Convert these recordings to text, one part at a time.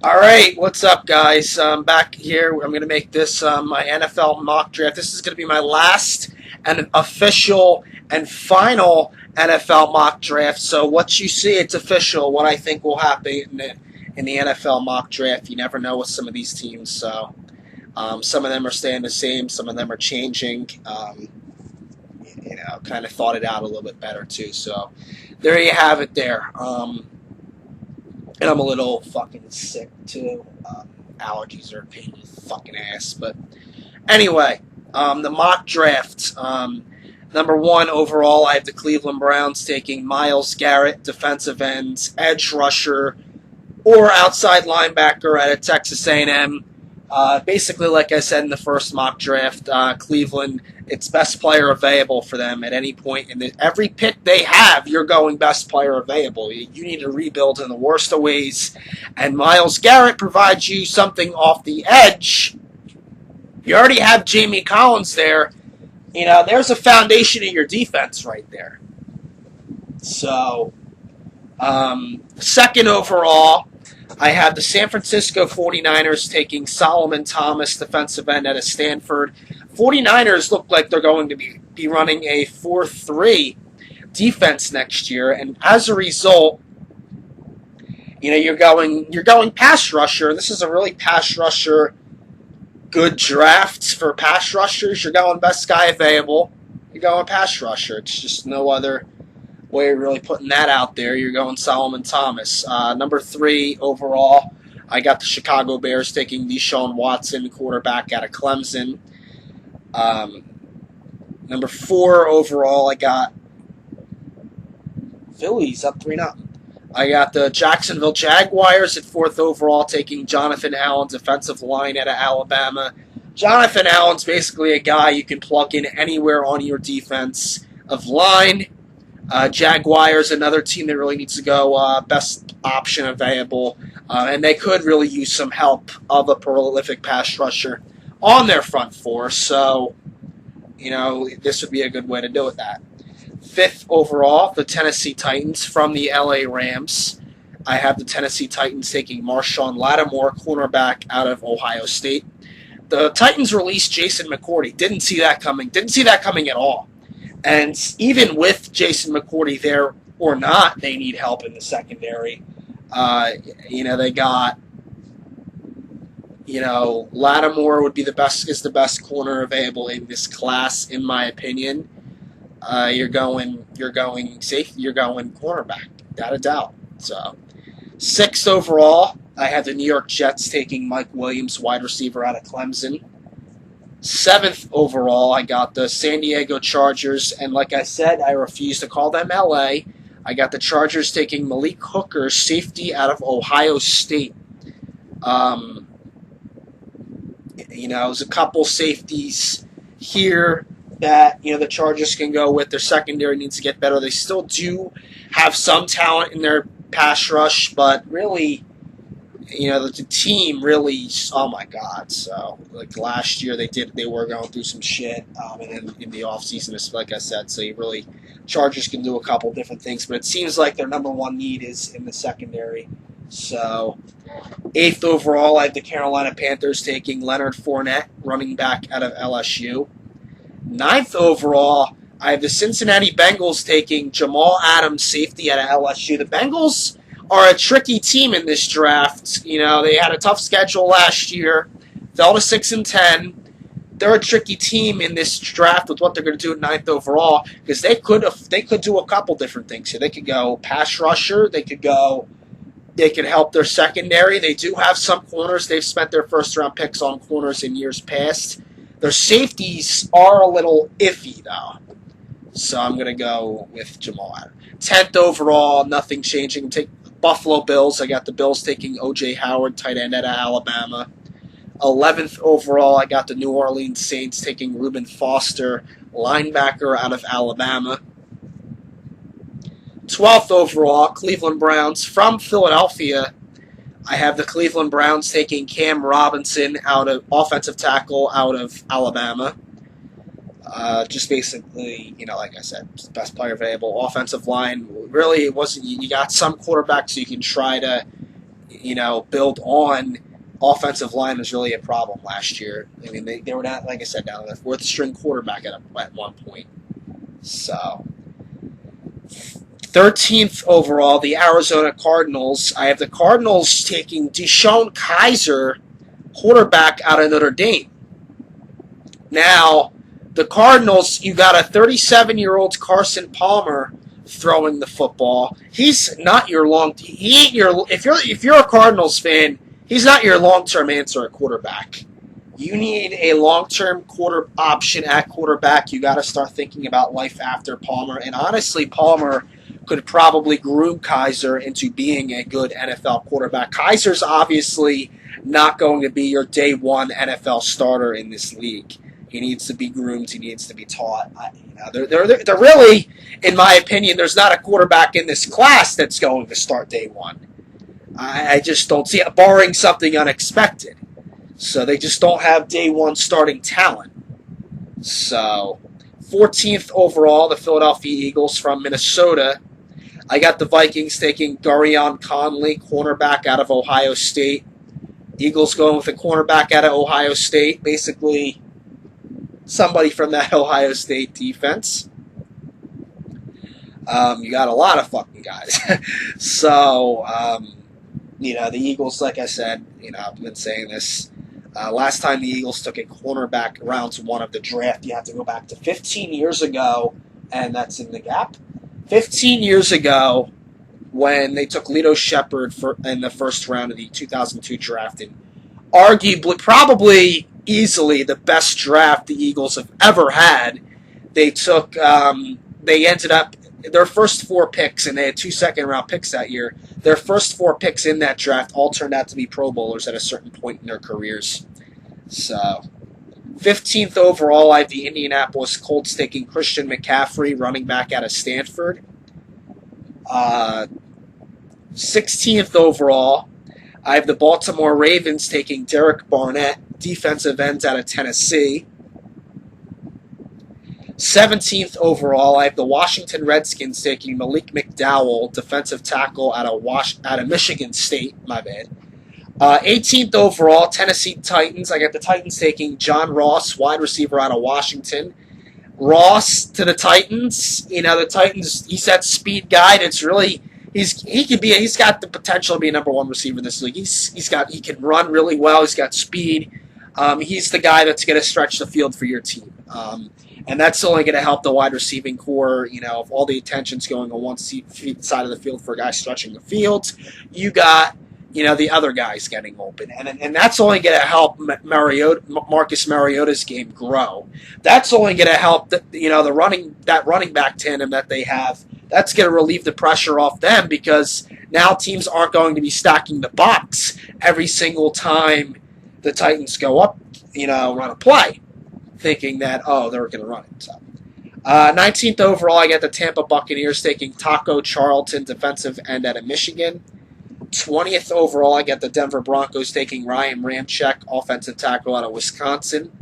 All right, what's up, guys? I'm back here. I'm going to make this my NFL mock draft. This is going to be my last and official and final NFL mock draft. So, what you see, it's official. What I think will happen in the NFL mock draft. You never know with some of these teams. So, some of them are staying the same. Some of them are changing. Kind of thought it out a little bit better too. So, there you have it. And I'm a little fucking sick too. Allergies are a pain in the fucking ass. But anyway, the mock draft. Number one overall, I have the Cleveland Browns taking Myles Garrett, defensive ends, edge rusher, or outside linebacker out of Texas A&M. Basically, like I said in the first mock draft, Cleveland, it's best player available for them at any point. And every pick they have, you're going best player available. You need to rebuild in the worst of ways. And Myles Garrett provides you something off the edge. You already have Jamie Collins there. There's a foundation in your defense right there. So, second overall, I have the San Francisco 49ers taking Solomon Thomas, defensive end out of Stanford. 49ers look like they're going to be running a 4-3 defense next year, and as a result, you're going pass rusher. This is a really pass rusher good draft for pass rushers. You're going best guy available. You're going pass rusher. It's just no other way of really putting that out there. You're going Solomon Thomas. Number three overall, I got the Chicago Bears taking Deshaun Watson, quarterback out of Clemson. Number four overall, I got Phillies up 3-0. I got the Jacksonville Jaguars at fourth overall, taking Jonathan Allen, defensive line out of Alabama. Jonathan Allen's basically a guy you can plug in anywhere on your defense of line. Jaguars, another team that really needs to go best option available, and they could really use some help of a prolific pass rusher on their front four. So, this would be a good way to do it. That fifth overall, the Tennessee Titans from the LA Rams. I have the Tennessee Titans taking Marshawn Lattimore, cornerback out of Ohio State. The Titans released Jason McCourty. Didn't see that coming. Didn't see that coming at all. And even with Jason McCourty there or not, they need help in the secondary. They got, Lattimore would be is the best corner available in this class, in my opinion. You're going safe. You're going cornerback, without a doubt. So, sixth overall, I have the New York Jets taking Mike Williams, wide receiver out of Clemson. Seventh overall, I got the San Diego Chargers, and like I said, I refuse to call them LA. I got the Chargers taking Malik Hooker, safety out of Ohio State. There's a couple safeties here that, the Chargers can go with. Their secondary needs to get better. They still do have some talent in their pass rush, but really, the team really, oh my God. So, like last year, they were going through some shit, and then in the offseason, like I said, so Chargers can do a couple different things, but it seems like their number one need is in the secondary. So, eighth overall, I have the Carolina Panthers taking Leonard Fournette, running back out of LSU. Ninth overall, I have the Cincinnati Bengals taking Jamal Adams, safety out of LSU. The Bengals are a tricky team in this draft. They had a tough schedule last year, fell to 6-10. They're a tricky team in this draft with what they're going to do at ninth overall, because they could do a couple different things here. They could go pass rusher. They could help their secondary. They do have some corners. They've spent their first round picks on corners in years past. Their safeties are a little iffy though. So I'm going to go with Jamal Adams. 10th overall, nothing changing. Take Buffalo Bills. I got the Bills taking O.J. Howard, tight end out of Alabama. 11th overall, I got the New Orleans Saints taking Reuben Foster, linebacker out of Alabama. 12th overall, Cleveland Browns from Philadelphia. I have the Cleveland Browns taking Cam Robinson, out of offensive tackle out of Alabama. Just basically, like I said, best player available. Offensive line, really, it wasn't. You got some quarterbacks, so you can try to, build on offensive line was really a problem last year. I mean, they were not, like I said, down to the fourth string quarterback at one point. So, 13th overall, the Arizona Cardinals. I have the Cardinals taking DeShone Kizer, quarterback out of Notre Dame. Now, the Cardinals, you got a 37-year-old Carson Palmer throwing the football. He's not your if you're a Cardinals fan, he's not your long-term answer at quarterback. You need a long-term option at quarterback. You got to start thinking about life after Palmer. And honestly, Palmer could probably groom Kizer into being a good NFL quarterback. Kaiser's obviously not going to be your day one NFL starter in this league. He needs to be groomed. He needs to be taught. They're really, in my opinion, there's not a quarterback in this class that's going to start day one. I just don't see it, barring something unexpected. So they just don't have day one starting talent. So, 14th overall, the Philadelphia Eagles from Minnesota. I got the Vikings taking Darion Conley, cornerback out of Ohio State. Eagles going with a cornerback out of Ohio State. Basically, somebody from that Ohio State defense. You got a lot of fucking guys. So, the Eagles, like I said, I've been saying this. Last time the Eagles took a cornerback round one of the draft, you have to go back to 15 years ago, and that's in the gap. 15 years ago, when they took Lito Shepherd in the first round of the 2002 draft, and arguably, probably easily the best draft the Eagles have ever had, they ended up, their first four picks, and they had 2 second-round picks that year, their first four picks in that draft all turned out to be Pro Bowlers at a certain point in their careers. So, 15th overall, I have the Indianapolis Colts taking Christian McCaffrey, running back out of Stanford. 16th overall, I have the Baltimore Ravens taking Derek Barnett, defensive ends out of Tennessee. 17th overall, I have the Washington Redskins taking Malik McDowell, defensive tackle out of Michigan State. My bad. 18th overall, Tennessee Titans. I got the Titans taking John Ross, wide receiver out of Washington. Ross to the Titans. The Titans. He's that speed guy. That's really he's got the potential to be a number one receiver in this league. He can run really well. He's got speed. He's the guy that's going to stretch the field for your team. And that's only going to help the wide receiving core. If all the attention's going on one side of the field for a guy stretching the field, you got the other guys getting open, and that's only going to help Marcus Mariota's game grow. That's only going to help the running back tandem that they have. That's going to relieve the pressure off them because now teams aren't going to be stacking the box every single time the Titans go up, run a play, thinking that, they're going to run it. So, 19th overall, I got the Tampa Buccaneers taking Taco Charlton, defensive end out of Michigan. 20th overall, I got the Denver Broncos taking Ryan Ramczyk, offensive tackle out of Wisconsin.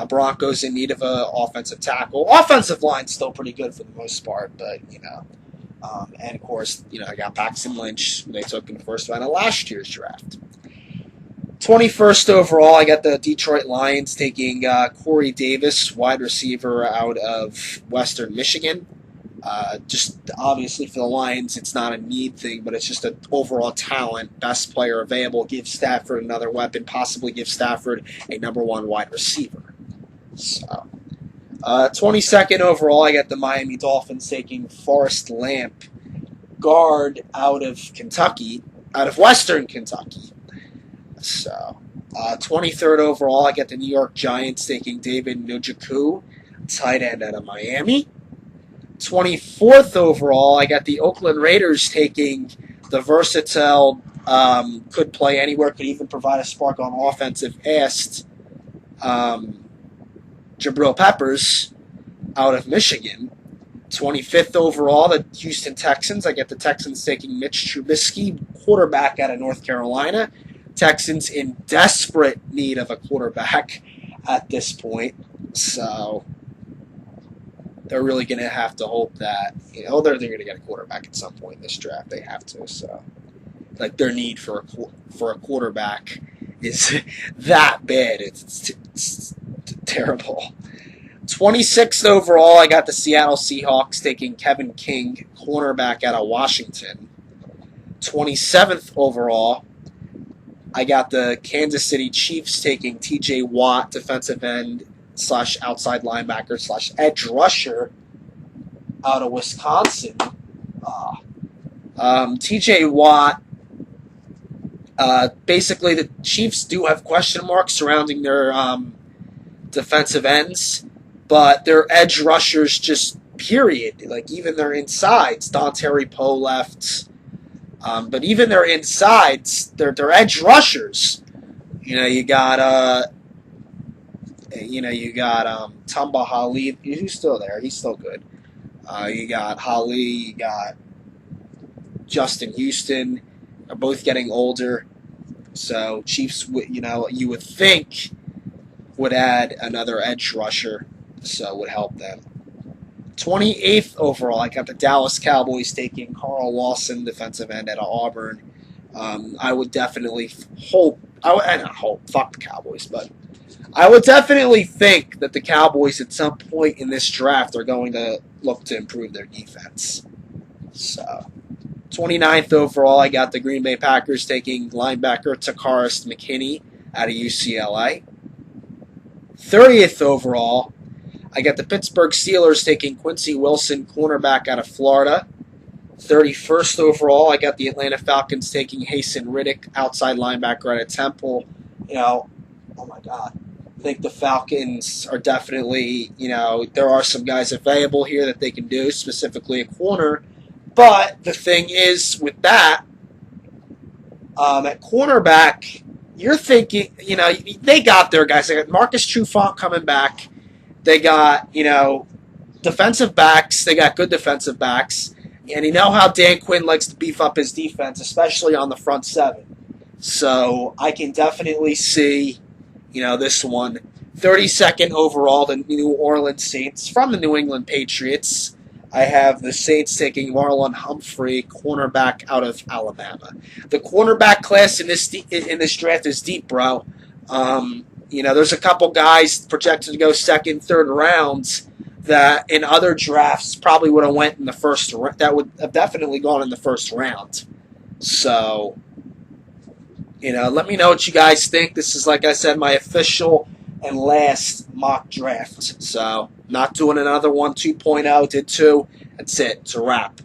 Broncos in need of an offensive tackle. Offensive line's still pretty good for the most part, but, and of course, I got Paxton Lynch, they took in the first round of last year's draft. 21st overall, I got the Detroit Lions taking Corey Davis, wide receiver out of Western Michigan. Just obviously for the Lions, it's not a need thing, but it's just an overall talent, best player available. Give Stafford another weapon, possibly give Stafford a number one wide receiver. So, 22nd overall, I got the Miami Dolphins taking Forrest Lamp, guard out of Kentucky, out of Western Kentucky. So, 23rd overall, I got the New York Giants taking David Njoku, tight end out of Miami. 24th overall, I got the Oakland Raiders taking the versatile, could play anywhere, could even provide a spark on offensive ass, Jabril Peppers out of Michigan. 25th overall, the Houston Texans. I get the Texans taking Mitch Trubisky, quarterback out of North Carolina. Texans in desperate need of a quarterback at this point. So, they're really going to have to hope that, they're going to get a quarterback at some point in this draft. They have to. So, like, their need for a quarterback is that bad. It's terrible. 26th overall, I got the Seattle Seahawks taking Kevin King, cornerback out of Washington. 27th overall, I got the Kansas City Chiefs taking T.J. Watt, defensive end / outside linebacker / edge rusher out of Wisconsin. T.J. Watt, basically the Chiefs do have question marks surrounding their defensive ends, but their edge rushers just period. Like, even their insides, Dontari Poe left. But even their insides, their edge rushers. You got Tamba Hali, who's still there. He's still good. You got Hali, you got Justin Houston, are both getting older. So Chiefs, you would think would add another edge rusher, so it would help them. 28th overall, I got the Dallas Cowboys taking Carl Lawson, defensive end out of Auburn. I would definitely hope, fuck the Cowboys, but I would definitely think that the Cowboys at some point in this draft are going to look to improve their defense. So, 29th overall, I got the Green Bay Packers taking linebacker Takaris McKinney out of UCLA. 30th overall, I got the Pittsburgh Steelers taking Quincy Wilson, cornerback out of Florida. 31st overall, I got the Atlanta Falcons taking Hasten Riddick, outside linebacker out of Temple. Oh my God. I think the Falcons are definitely, there are some guys available here that they can do, specifically a corner. But the thing is, with that, at cornerback, you're thinking, they got their guys. They got Marcus Trufant coming back. They got, defensive backs. They got good defensive backs. And you know how Dan Quinn likes to beef up his defense, especially on the front seven. So I can definitely see, this one. 32nd overall, the New Orleans Saints from the New England Patriots. I have the Saints taking Marlon Humphrey, cornerback out of Alabama. The cornerback class in this draft is deep, bro. There's a couple guys projected to go second, third rounds that in other drafts probably would have went in the first. That would have definitely gone in the first round. So, let me know what you guys think. This is, like I said, my official and last mock draft. So, not doing another one 2.0. Did 2. That's it. It's a wrap.